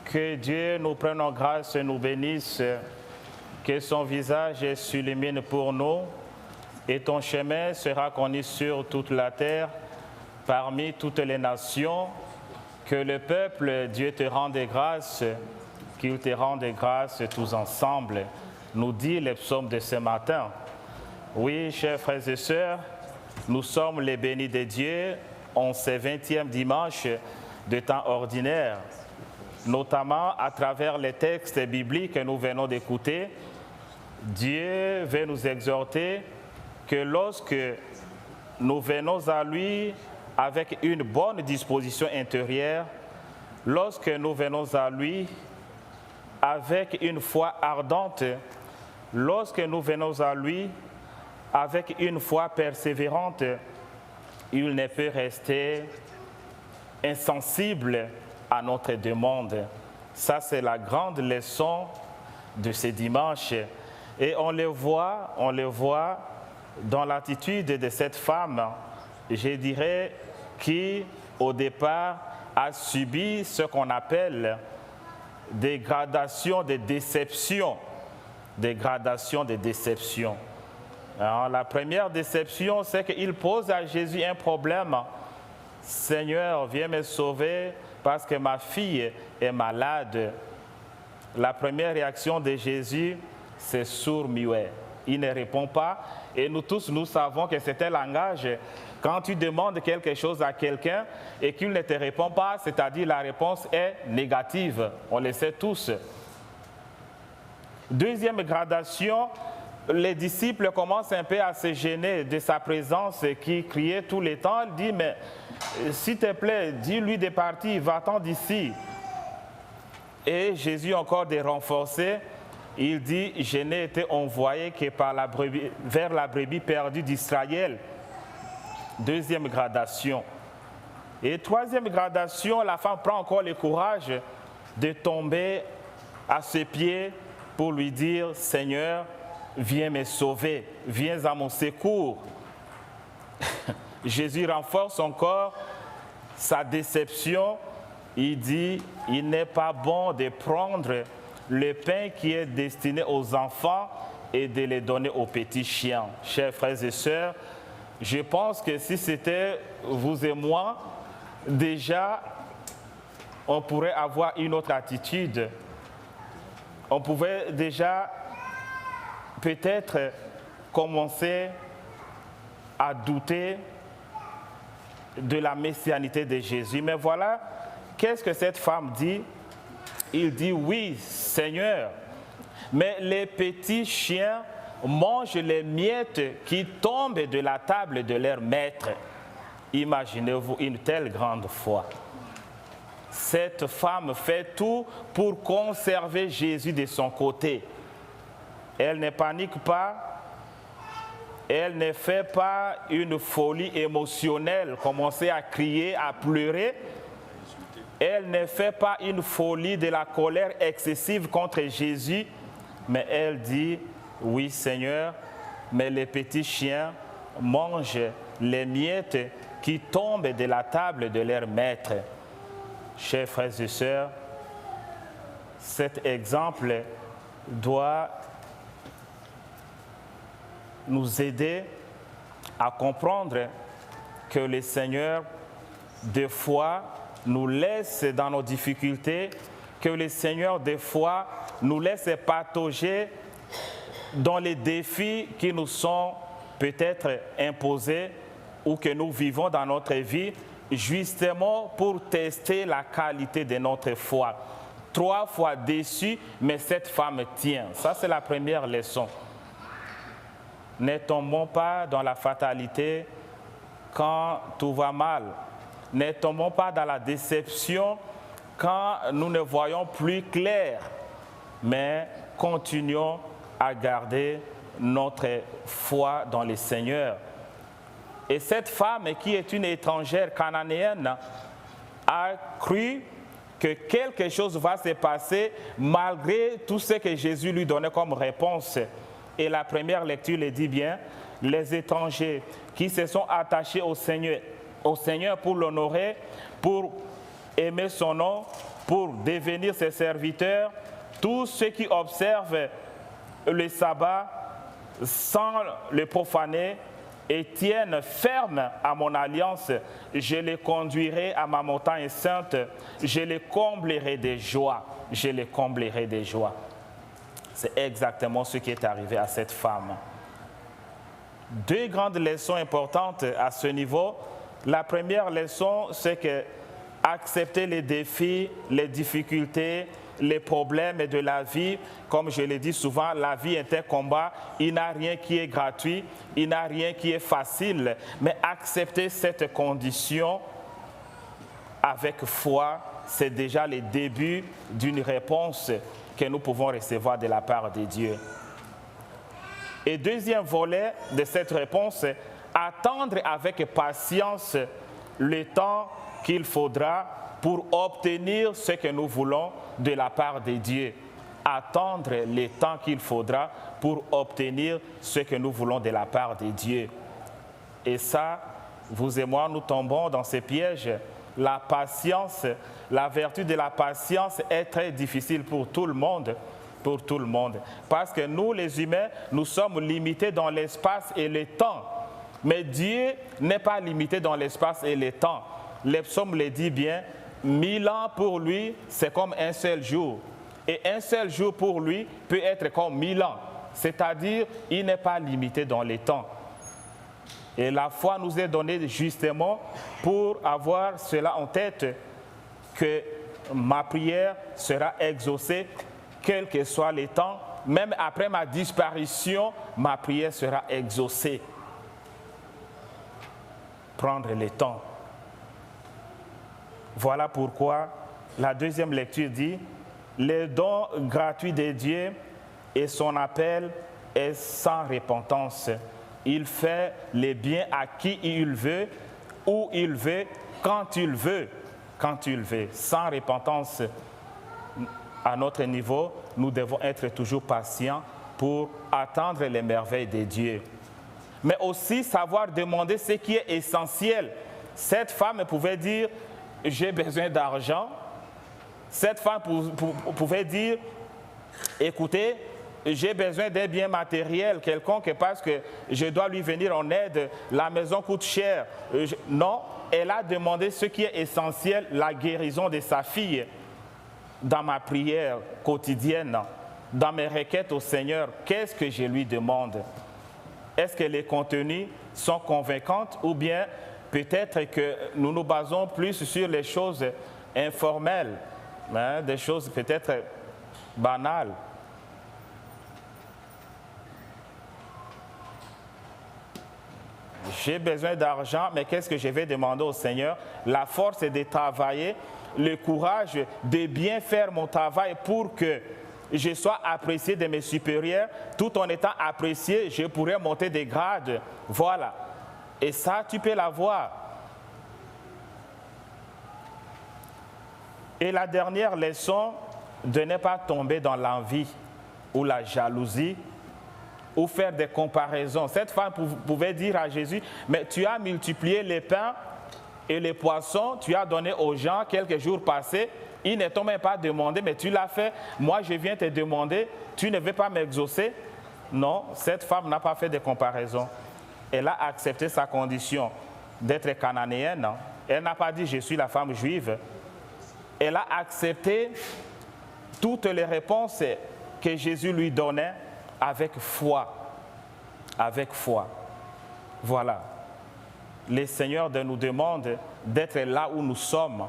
Que Dieu nous prenne en grâce et nous bénisse, que son visage s'illumine pour nous et ton chemin sera connu sur toute la terre, parmi toutes les nations. Que le peuple, Dieu te rende grâce, qu'il te rende grâce tous ensemble, nous dit le psaume de ce matin. Oui, chers frères et sœurs, nous sommes les bénis de Dieu en ce 20e dimanche de temps ordinaire, notamment à travers les textes bibliques que nous venons d'écouter. Dieu veut nous exhorter que lorsque nous venons à lui avec une bonne disposition intérieure, lorsque nous venons à lui avec une foi ardente, lorsque nous venons à lui avec une foi persévérante, il ne peut rester insensible à notre demande. Ça, c'est la grande leçon de ce dimanche. Et on le voit dans l'attitude de cette femme, je dirais, qui, au départ, a subi ce qu'on appelle des gradations de déception. Des gradations de déception. Alors, la première déception, c'est qu'il pose à Jésus un problème. Seigneur, viens me sauver parce que ma fille est malade. La première réaction de Jésus, c'est sourd-muet. Il ne répond pas. Et nous tous, nous savons que c'est un langage. Quand tu demandes quelque chose à quelqu'un et qu'il ne te répond pas, c'est-à-dire la réponse est négative. On le sait tous. Deuxième gradation, les disciples commencent un peu à se gêner de sa présence qui criait tout le temps. Il dit, mais s'il te plaît, dis-lui de partir, va-t'en d'ici. Et Jésus encore de renforcer, il dit, je n'ai été envoyé que vers la brebis perdue d'Israël. Deuxième gradation. Et troisième gradation, la femme prend encore le courage de tomber à ses pieds pour lui dire, Seigneur, viens me sauver, viens à mon secours. Jésus renforce encore sa déception. Il dit, il n'est pas bon de prendre le pain qui est destiné aux enfants et de le donner aux petits chiens. Chers frères et sœurs, je pense que si c'était vous et moi, déjà, on pourrait avoir une autre attitude. On pouvait déjà peut-être commencer à douter de la messianité de Jésus. Mais voilà, qu'est-ce que cette femme dit? Il dit, oui, Seigneur, mais les petits chiens mangent les miettes qui tombent de la table de leur maître. Imaginez-vous une telle grande foi. Cette femme fait tout pour conserver Jésus de son côté. Elle ne panique pas, elle ne fait pas une folie émotionnelle, commencer à crier, à pleurer. Elle ne fait pas une folie de la colère excessive contre Jésus, mais elle dit, oui Seigneur, mais les petits chiens mangent les miettes qui tombent de la table de leur maître. Chers frères et sœurs, cet exemple doit nous aider à comprendre que le Seigneur, des fois, nous laisse dans nos difficultés, que le Seigneur, des fois, nous laisse patauger dans les défis qui nous sont peut-être imposés ou que nous vivons dans notre vie, justement pour tester la qualité de notre foi. 3 fois déçu, mais cette femme tient. Ça, c'est la première leçon. Ne tombons pas dans la fatalité quand tout va mal. Ne tombons pas dans la déception quand nous ne voyons plus clair, mais continuons à garder notre foi dans le Seigneur. Et cette femme qui est une étrangère cananéenne a cru que quelque chose va se passer malgré tout ce que Jésus lui donnait comme réponse. Et la première lecture le dit bien, les étrangers qui se sont attachés au Seigneur pour l'honorer, pour aimer son nom, pour devenir ses serviteurs, tous ceux qui observent le sabbat sans le profaner et tiennent ferme à mon alliance, je les conduirai à ma montagne sainte, je les comblerai de joie, je les comblerai de joie. C'est exactement ce qui est arrivé à cette femme. Deux grandes leçons importantes à ce niveau. La première leçon, c'est que accepter les défis, les difficultés, les problèmes de la vie, comme je l'ai dit souvent, la vie est un combat, il n'y a rien qui est gratuit, il n'y a rien qui est facile, mais accepter cette condition avec foi, c'est déjà le début d'une réponse que nous pouvons recevoir de la part de Dieu. Et deuxième volet de cette réponse, attendre avec patience le temps qu'il faudra pour obtenir ce que nous voulons de la part de Dieu. Attendre le temps qu'il faudra pour obtenir ce que nous voulons de la part de Dieu. Et ça, vous et moi, nous tombons dans ces pièges. La patience, la vertu de la patience est très difficile pour tout le monde. Pour tout le monde. Parce que nous, les humains, nous sommes limités dans l'espace et le temps. Mais Dieu n'est pas limité dans l'espace et le temps. Les psaumes le disent bien, 1000 ans pour lui, c'est comme un seul jour. Et un seul jour pour lui peut être comme 1000 ans. C'est-à-dire, il n'est pas limité dans le temps. Et la foi nous est donnée justement pour avoir cela en tête, que ma prière sera exaucée, quel que soit le temps. Même après ma disparition, ma prière sera exaucée. Prendre le temps. Voilà pourquoi la deuxième lecture dit « Le don gratuit de Dieu et son appel est sans repentance. Il fait le bien à qui il veut, où il veut, quand il veut, quand il veut. Sans repentance, à notre niveau, nous devons être toujours patients pour attendre les merveilles de Dieu. Mais aussi savoir demander ce qui est essentiel. Cette femme pouvait dire « j'ai besoin d'argent ». Cette femme pouvait dire « écoutez, j'ai besoin d'un bien matériel quelconque parce que je dois lui venir en aide, la maison coûte cher ». Non, elle a demandé ce qui est essentiel, la guérison de sa fille. Dans ma prière quotidienne, dans mes requêtes au Seigneur, qu'est-ce que je lui demande? Est-ce que les contenus sont convaincants ou bien peut-être que nous nous basons plus sur les choses informelles, hein, des choses peut-être banales? J'ai besoin d'argent, mais qu'est-ce que je vais demander au Seigneur? La force de travailler, le courage de bien faire mon travail pour que je sois apprécié de mes supérieurs. Tout en étant apprécié, je pourrais monter des grades. Voilà. Et ça, tu peux l'avoir. Et la dernière leçon, de ne pas tomber dans l'envie ou la jalousie ou faire des comparaisons. Cette femme pouvait dire à Jésus, mais tu as multiplié les pains et les poissons, tu as donné aux gens quelques jours passés, ils ne t'ont même pas demandé, mais tu l'as fait. Moi, je viens te demander, tu ne veux pas m'exaucer? Non, cette femme n'a pas fait de comparaison. Elle a accepté sa condition d'être cananéenne. Elle n'a pas dit, je suis la femme juive. Elle a accepté toutes les réponses que Jésus lui donnait avec foi. Avec foi. Voilà. Le Seigneur nous demande d'être là où nous sommes,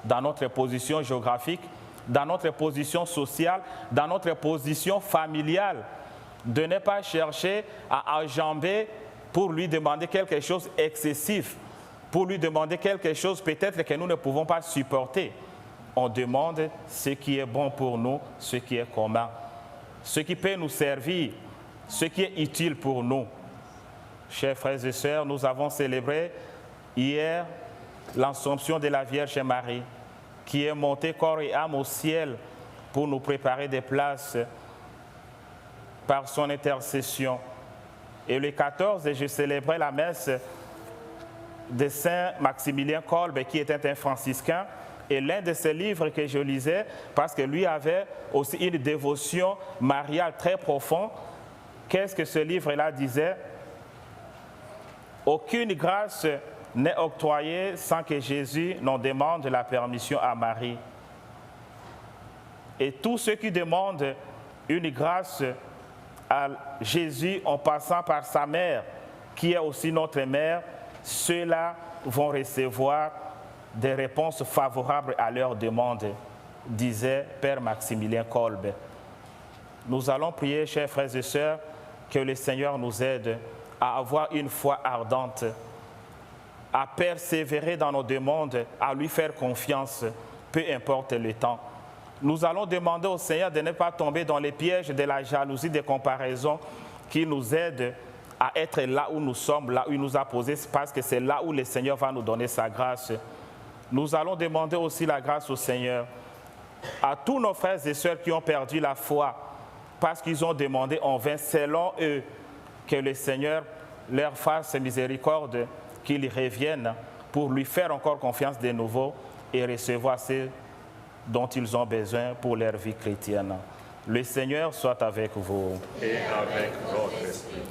dans notre position géographique, dans notre position sociale, dans notre position familiale, de ne pas chercher à enjamber pour lui demander quelque chose d'excessif, pour lui demander quelque chose peut-être que nous ne pouvons pas supporter. On demande ce qui est bon pour nous, ce qui est commun, ce qui peut nous servir, ce qui est utile pour nous. Chers frères et sœurs, nous avons célébré hier l'Assomption de la Vierge Marie, qui est montée corps et âme au ciel pour nous préparer des places par son intercession. Et le 14, je célébrais la messe de Saint Maximilien Kolbe, qui était un franciscain, Et l'un de ces livres que je lisais, parce que lui avait aussi une dévotion mariale très profonde, qu'est-ce que ce livre-là disait? Aucune grâce n'est octroyée sans que Jésus n'en demande la permission à Marie. Et tous ceux qui demandent une grâce à Jésus en passant par sa mère, qui est aussi notre mère, ceux-là vont recevoir des réponses favorables à leurs demandes, disait Père Maximilien Kolbe. Nous allons prier, chers frères et sœurs, que le Seigneur nous aide à avoir une foi ardente, à persévérer dans nos demandes, à lui faire confiance, peu importe le temps. Nous allons demander au Seigneur de ne pas tomber dans les pièges de la jalousie, des comparaisons, qui nous aident à être là où nous sommes, là où il nous a posés, parce que c'est là où le Seigneur va nous donner sa grâce. Nous allons demander aussi la grâce au Seigneur à tous nos frères et sœurs qui ont perdu la foi parce qu'ils ont demandé en vain, selon eux, que le Seigneur leur fasse miséricorde, qu'ils reviennent pour lui faire encore confiance de nouveau et recevoir ce dont ils ont besoin pour leur vie chrétienne. Le Seigneur soit avec vous. Et avec votre esprit.